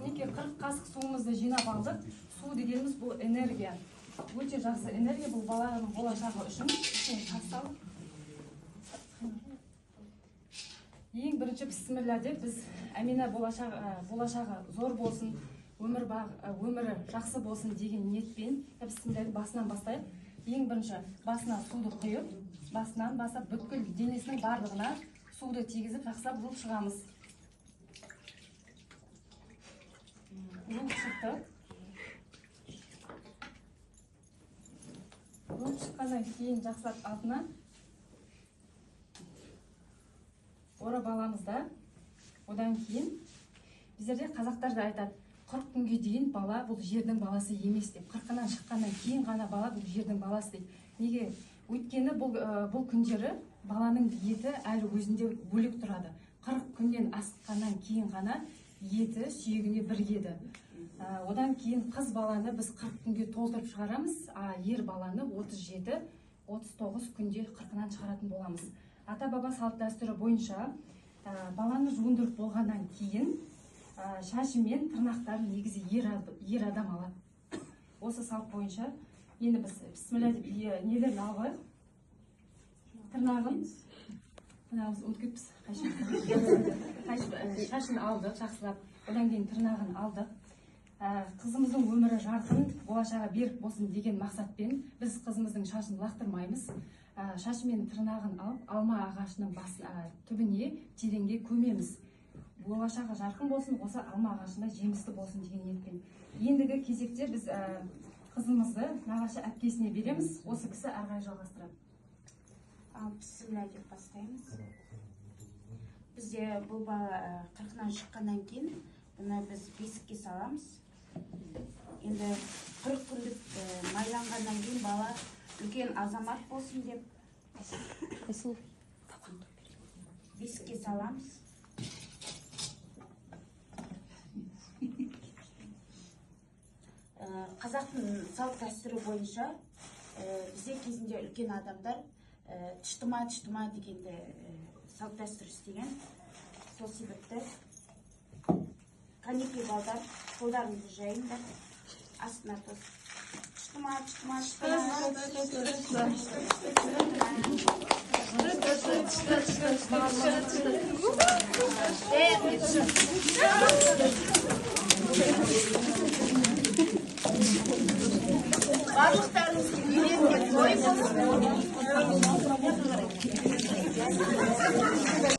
Мінекей 40 қасық суымызды жинап алдық. Су дегеніміз бұл энергия. Өте жақсы энергия, бұл баланың болашағы үшін. Ең бірінші бісміллә деп біз Әмина болашағы зор болсын, өмірі жақсы болсын деген ниетпен бісмілләді басынан бастайық. Ең бірінші басына суды құйып, басынан бастап бүткіл денесінің барлығына суды тигізіп жақсылап жуып шығамыз. Жуып шықты. Жуып шыққаннан кейін жақсылап алтына орап аламыз да. Одан кейін біздерде қазақтар да айтады, 40 күнге дейін бала бұл жердің баласы емес деп. 40-нан шыққаннан кейін ғана бала бұл жердің баласы дейді. Неге? Өйткені бұл күндері баланың еті әлі өзінде бөлек тұрады. 40 күннен асқаннан кейін ғана еті сүйегіне біргеді. Одан кейін қыз баланы біз 40 күнге толтырып шығарамыз, ер баланы 37-39 күнде 40-нан шығаратын боламыз. Ата-баба салт дәстүрі бойынша баланы жуындырып болғаннан кейін шашы мен тырнақтарын негізі ер адам алады. Осы салт бойынша енді біз бісміллә деп нелерін алып, тырнағын өткіппіз, шашын алдық, жақсылап, одан кейін тырнағын алдық. Қызымыздың өмірі жарқын, болашағы берік болсын деген мақсатпен біз қызымыздың шашын лақтырмаймыз. Шашы мен тырнағын алып, алма ағашының түбіне тереңге көмеміз. Болашағы жарқын болсын, осы алма ағашында жемісті болсын деген ниетпен. Ендігі кезекте біз қызымызды нағашы әпкесіне береміз. Осы кісі әрі қарай жалғастырады. Бісміллә деп бастаймыз. Бізде бұл бала 40-нан шыққаннан кейін бұны біз бесікке саламыз. Енді 40 күндік майланғаннан кейін бала үлкен азамат болсын деп бесікке саламыз. Қазақтың салт дәстүрі бойынша бізде кезінде үлкен адамдар тұштыма дегенде салт дәстүр істеген. Сол себепті кәнекей балдар қолдарыңызды жайыңдар, астына тос. Тұштыма. Барлықтарыңыз үйренген той болсын.